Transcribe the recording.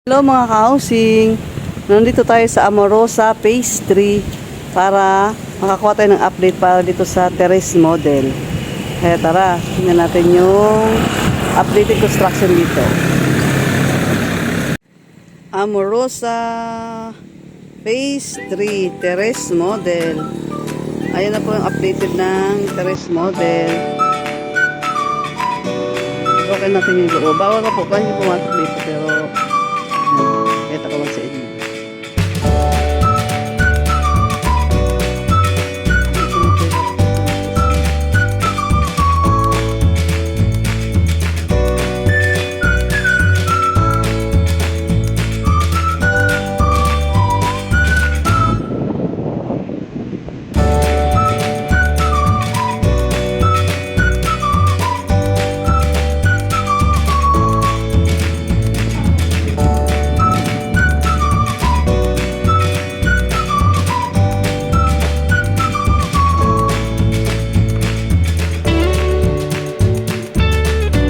Hello mga ka-housing, nandito tayo sa Amorrosa Phase 3 para makakuha tayo ng update para dito sa Theresse model. Kaya tara, tingnan natin yung updated construction dito. Amorrosa Phase 3 Theresse model. Ayan na po yung updated ng Theresse model. Okay natin yung loob. Bawal na po, pwede pumasok dito pero ito ko sa